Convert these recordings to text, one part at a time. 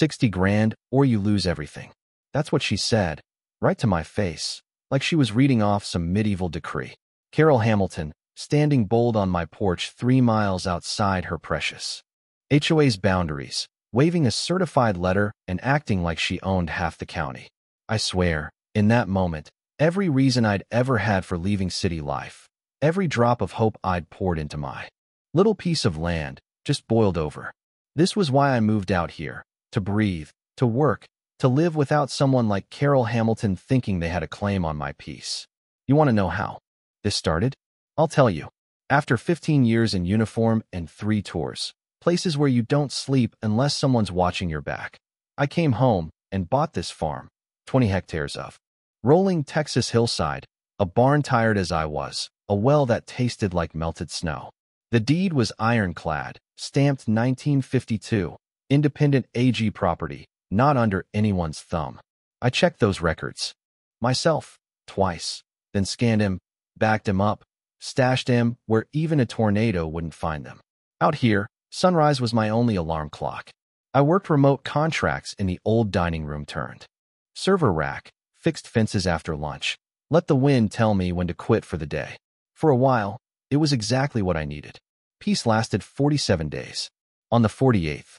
60 grand or you lose everything. That's what she said, right to my face, like she was reading off some medieval decree. Carol Hamilton, standing bold on my porch 3 miles outside her precious HOA's boundaries, waving a certified letter and acting like she owned half the county. I swear, in that moment, every reason I'd ever had for leaving city life, every drop of hope I'd poured into my little piece of land, just boiled over. This was why I moved out here, to breathe, to work, to live without someone like Carol Hamilton thinking they had a claim on my peace. You want to know how this started? I'll tell you. After 15 years in uniform and 3 tours, places where you don't sleep unless someone's watching your back, I came home and bought this farm, 20 hectares of rolling Texas hillside, a barn tired as I was, a well that tasted like melted snow. The deed was ironclad, stamped 1952, independent AG property, not under anyone's thumb. I checked those records myself, twice, then scanned him, backed him up, stashed him where even a tornado wouldn't find them. Out here, sunrise was my only alarm clock. I worked remote contracts in the old dining room turned server rack, fixed fences after lunch, let the wind tell me when to quit for the day. For a while, it was exactly what I needed. Peace lasted 47 days. On the 48th,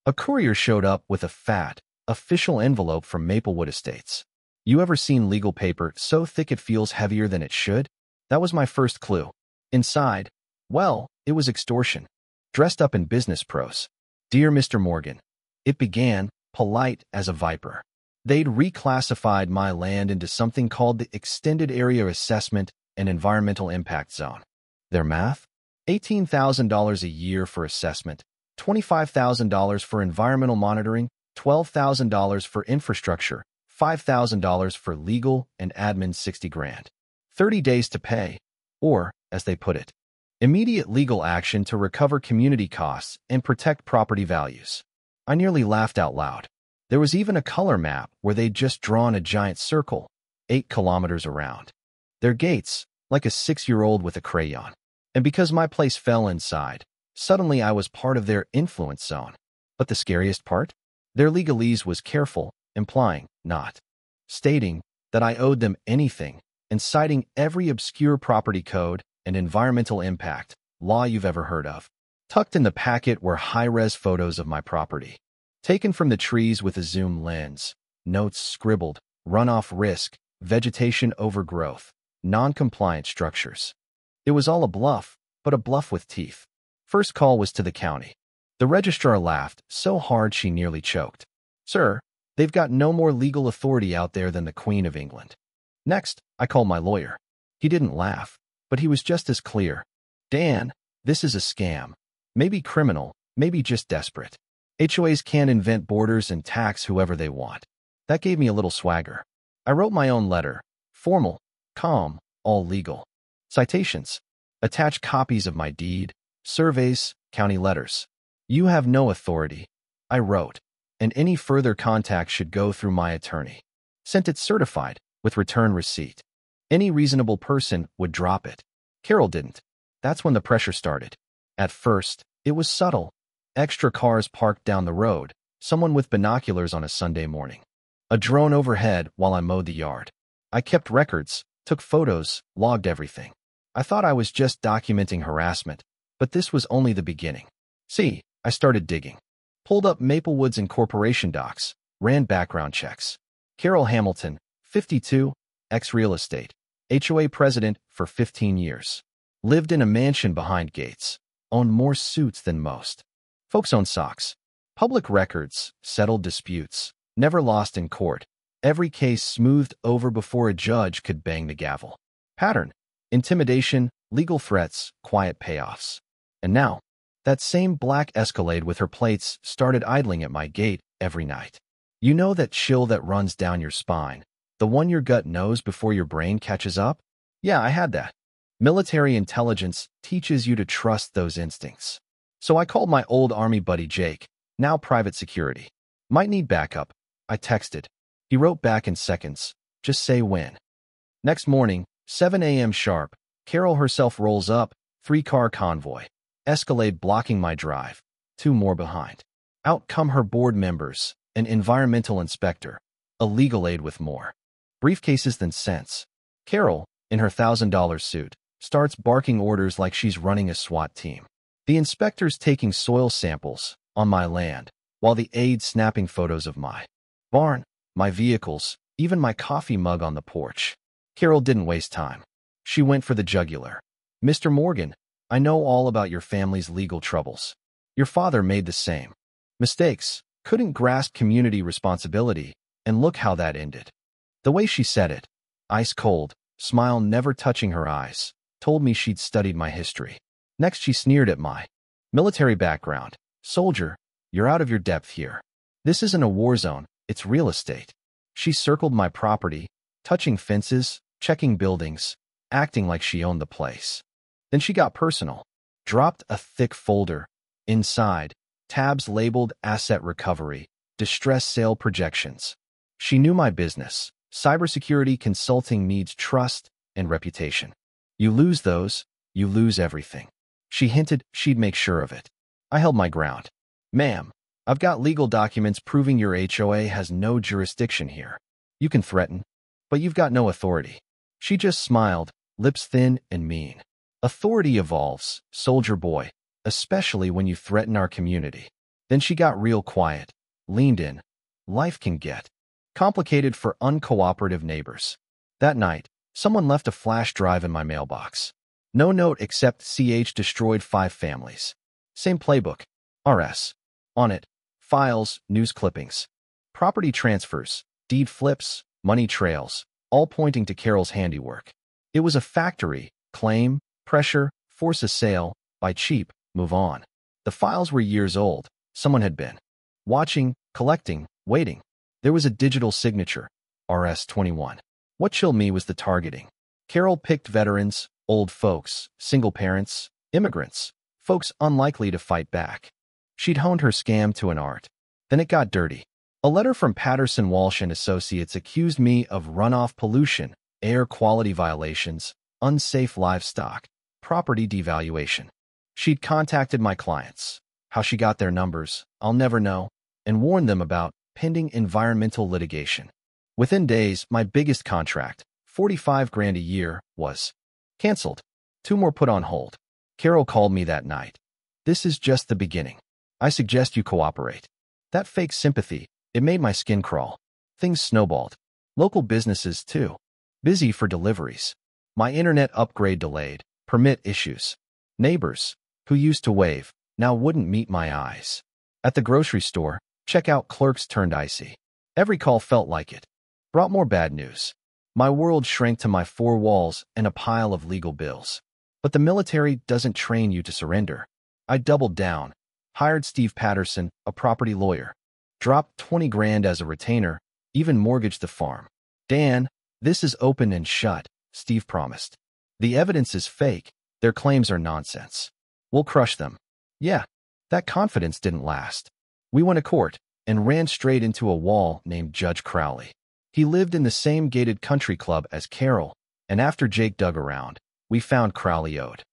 a courier showed up with a fat, official envelope from Maplewood Estates. You ever seen legal paper so thick it feels heavier than it should? That was my first clue. Inside, well, it was extortion, dressed up in business prose. Dear Mr. Morgan, it began, polite as a viper. They'd reclassified my land into something called the Extended Area Assessment and Environmental Impact Zone. Their math? $18,000 a year for assessment, $25,000 for environmental monitoring, $12,000 for infrastructure, $5,000 for legal and admin, 60 grand. 30 days to pay, or, as they put it, immediate legal action to recover community costs and protect property values. I nearly laughed out loud. There was even a color map where they'd just drawn a giant circle, 8 kilometers around. Their gates, like a 6-year-old with a crayon. And because my place fell inside, suddenly I was part of their influence zone. But the scariest part? Their legalese was careful, implying, not stating, that I owed them anything, and citing every obscure property code and environmental impact law you've ever heard of. Tucked in the packet were high-res photos of my property, taken from the trees with a zoom lens, notes scribbled, runoff risk, vegetation overgrowth, non-compliant structures. It was all a bluff, but a bluff with teeth. First call was to the county. The registrar laughed so hard she nearly choked. Sir, they've got no more legal authority out there than the Queen of England. Next, I called my lawyer. He didn't laugh, but he was just as clear. Dan, this is a scam. Maybe criminal, maybe just desperate. HOAs can't invent borders and tax whoever they want. That gave me a little swagger. I wrote my own letter. Formal, calm, all legal. Citations. Attach copies of my deed, surveys, county letters. You have no authority, I wrote, and any further contact should go through my attorney. Sent it certified, with return receipt. Any reasonable person would drop it. Carol didn't. That's when the pressure started. At first, it was subtle. Extra cars parked down the road, someone with binoculars on a Sunday morning. A drone overhead while I mowed the yard. I kept records, took photos, logged everything. I thought I was just documenting harassment, but this was only the beginning. See, I started digging. Pulled up Maplewood's incorporation docs, ran background checks. Carol Hamilton, 52, ex-real estate, HOA president for 15 years. Lived in a mansion behind gates. Owned more suits than most. Folks own socks. Public records, settled disputes, never lost in court. Every case smoothed over before a judge could bang the gavel. Pattern: intimidation, legal threats, quiet payoffs. And now, that same black Escalade with her plates started idling at my gate every night. You know that chill that runs down your spine, the one your gut knows before your brain catches up? Yeah, I had that. Military intelligence teaches you to trust those instincts. So I called my old Army buddy Jake, now private security. Might need backup. I texted. He wrote back in seconds. Just say when. Next morning, 7 a.m. sharp, Carol herself rolls up, 3-car convoy. Escalade blocking my drive. 2 more behind. Out come her board members, an environmental inspector, a legal aid with more briefcases than sense. Carol, in her $1,000 suit, starts barking orders like she's running a SWAT team. The inspector's taking soil samples on my land, while the aide's snapping photos of my barn, my vehicles, even my coffee mug on the porch. Carol didn't waste time. She went for the jugular. Mr. Morgan, I know all about your family's legal troubles. Your father made the same mistakes, couldn't grasp community responsibility, and look how that ended. The way she said it, ice cold, smile never touching her eyes, told me she'd studied my history. Next, she sneered at my military background. Soldier, you're out of your depth here. This isn't a war zone, it's real estate. She circled my property, touching fences, checking buildings, acting like she owned the place. Then she got personal. Dropped a thick folder. Inside, tabs labeled asset recovery, distress sale projections. She knew my business. Cybersecurity consulting needs trust and reputation. You lose those, you lose everything. She hinted she'd make sure of it. I held my ground. Ma'am, I've got legal documents proving your HOA has no jurisdiction here. You can threaten, but you've got no authority. She just smiled, lips thin and mean. Authority evolves, soldier boy, especially when you threaten our community. Then she got real quiet, leaned in. Life can get complicated for uncooperative neighbors. That night, someone left a flash drive in my mailbox. No note except CH destroyed 5 families. Same playbook. RS. On it, files, news clippings, property transfers, deed flips, money trails, all pointing to Carol's handiwork. It was a factory. Claim, pressure, force a sale, buy cheap, move on. The files were years old. Someone had been watching, collecting, waiting. There was a digital signature, RS-21. What chilled me was the targeting. Carol picked veterans, old folks, single parents, immigrants, folks unlikely to fight back. She'd honed her scam to an art. Then it got dirty. A letter from Patterson Walsh and Associates accused me of runoff pollution, air quality violations, unsafe livestock, property devaluation. She'd contacted my clients. How she got their numbers, I'll never know, and warned them about pending environmental litigation. Within days, my biggest contract, $45,000 a year, was canceled. 2 more put on hold. Carol called me that night. This is just the beginning. I suggest you cooperate. That fake sympathy, it made my skin crawl. Things snowballed. Local businesses, too. Busy for deliveries. My internet upgrade delayed. Permit issues. Neighbors, who used to wave, now wouldn't meet my eyes. At the grocery store, checkout clerks turned icy. Every call felt like it. Brought more bad news. My world shrank to my 4 walls and a pile of legal bills. But the military doesn't train you to surrender. I doubled down. Hired Steve Patterson, a property lawyer. Dropped $20,000 as a retainer, even mortgaged the farm. Dan, this is open and shut, Steve promised. The evidence is fake. Their claims are nonsense. We'll crush them. Yeah, that confidence didn't last. We went to court and ran straight into a wall named Judge Crowley. He lived in the same gated country club as Carol, and after Jake dug around, we found Crowley owed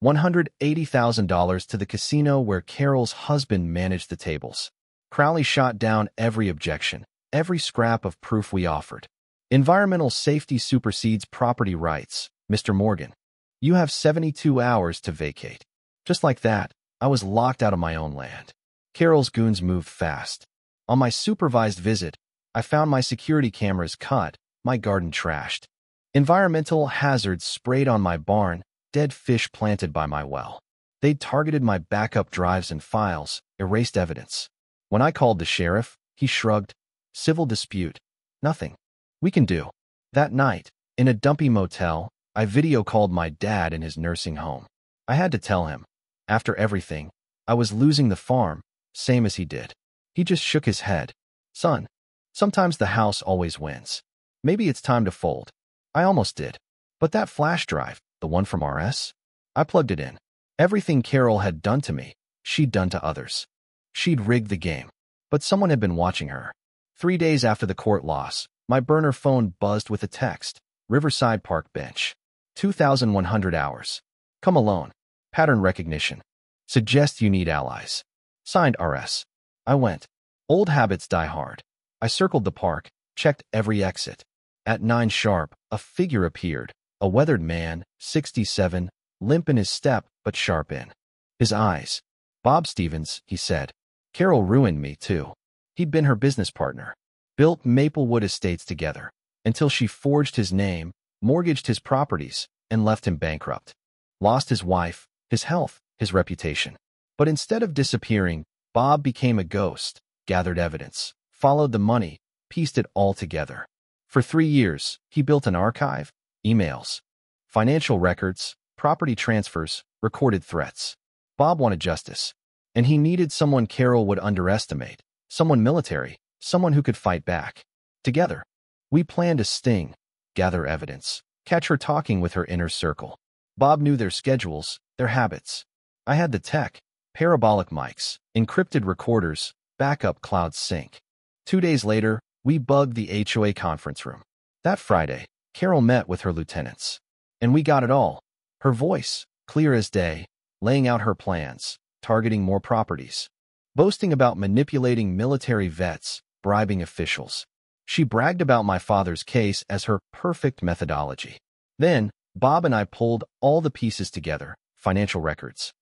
$180,000 to the casino where Carol's husband managed the tables. Crowley shot down every objection, every scrap of proof we offered. Environmental safety supersedes property rights, Mr. Morgan. You have 72 hours to vacate. Just like that, I was locked out of my own land. Carol's goons moved fast. On my supervised visit, I found my security cameras cut, my garden trashed. Environmental hazards sprayed on my barn, dead fish planted by my well. They'd targeted my backup drives and files, erased evidence. When I called the sheriff, he shrugged. Civil dispute. Nothing we can do. That night, in a dumpy motel, I video called my dad in his nursing home. I had to tell him, after everything, I was losing the farm, same as he did. He just shook his head. Son, sometimes the house always wins. Maybe it's time to fold. I almost did. But that flash drive, the one from RS? I plugged it in. Everything Carol had done to me, she'd done to others. She'd rigged the game. But someone had been watching her. 3 days after the court loss, my burner phone buzzed with a text. Riverside Park bench. 2,100 hours. Come alone. Pattern recognition. Suggest you need allies. Signed RS. I went. Old habits die hard. I circled the park, checked every exit. At 9 sharp, a figure appeared, a weathered man, 67, limp in his step but sharp in his eyes. Bob Stevens, he said. Carol ruined me, too. He'd been her business partner. Built Maplewood Estates together, until she forged his name, mortgaged his properties, and left him bankrupt. Lost his wife, his health, his reputation. But instead of disappearing, Bob became a ghost, gathered evidence, followed the money, pieced it all together. For 3 years, he built an archive, emails, financial records, property transfers, recorded threats. Bob wanted justice, and he needed someone Carol would underestimate, someone military, someone who could fight back. Together, we planned a sting, gather evidence, catch her talking with her inner circle. Bob knew their schedules, their habits. I had the tech, parabolic mics, encrypted recorders, backup cloud sync. 2 days later, we bugged the HOA conference room. That Friday, Carol met with her lieutenants. And we got it all. Her voice, clear as day, laying out her plans, targeting more properties, boasting about manipulating military vets, bribing officials. She bragged about my father's case as her perfect methodology. Then, Bob and I pulled all the pieces together, financial records,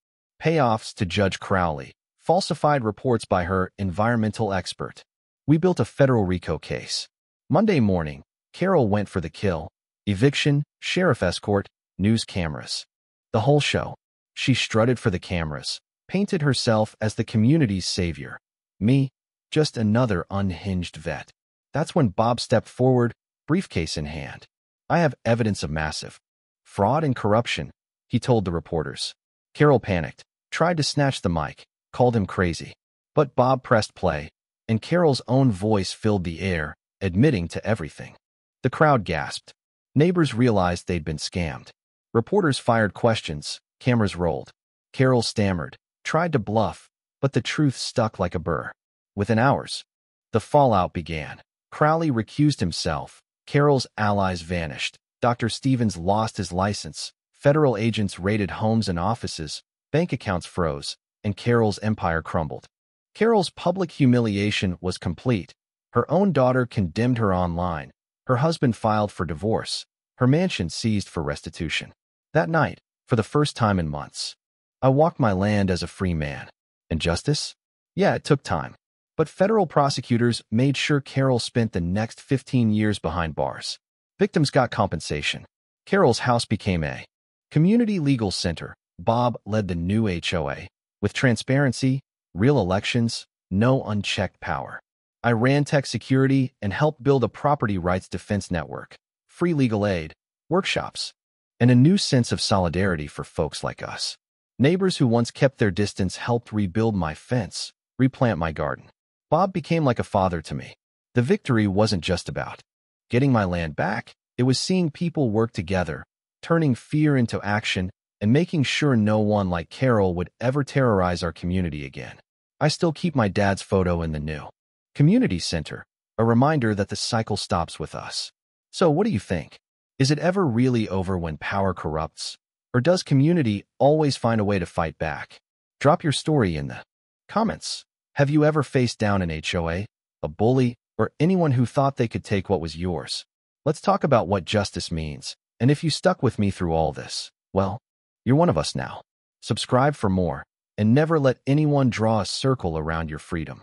payoffs to Judge Crowley, falsified reports by her environmental expert. We built a federal RICO case. Monday morning, Carol went for the kill, eviction, sheriff escort, news cameras. The whole show. She strutted for the cameras, painted herself as the community's savior. Me, just another unhinged vet. That's when Bob stepped forward, briefcase in hand. I have evidence of massive fraud and corruption, he told the reporters. Carol panicked, tried to snatch the mic, called him crazy. But Bob pressed play, and Carol's own voice filled the air, admitting to everything. The crowd gasped. Neighbors realized they'd been scammed. Reporters fired questions, cameras rolled. Carol stammered, tried to bluff, but the truth stuck like a burr. Within hours, the fallout began. Crowley recused himself. Carol's allies vanished. Dr. Stevens lost his license. Federal agents raided homes and offices. Bank accounts froze, and Carol's empire crumbled. Carol's public humiliation was complete. Her own daughter condemned her online. Her husband filed for divorce. Her mansion seized for restitution. That night, for the first time in months, I walked my land as a free man. And justice? Yeah, it took time. But federal prosecutors made sure Carol spent the next 15 years behind bars. Victims got compensation. Carol's house became a community legal center. Bob led the new HOA. With transparency, real elections, no unchecked power. I ran tech security and helped build a property rights defense network, free legal aid, workshops, and a new sense of solidarity for folks like us. Neighbors who once kept their distance helped rebuild my fence, replant my garden. Bob became like a father to me. The victory wasn't just about getting my land back. It was seeing people work together, turning fear into action, and making sure no one like Carol would ever terrorize our community again. I still keep my dad's photo in the new community center, a reminder that the cycle stops with us. So what do you think? Is it ever really over when power corrupts? Or does community always find a way to fight back? Drop your story in the comments. Have you ever faced down an HOA, a bully, or anyone who thought they could take what was yours? Let's talk about what justice means. And if you stuck with me through all this, well, you're one of us now. Subscribe for more, and never let anyone draw a circle around your freedom.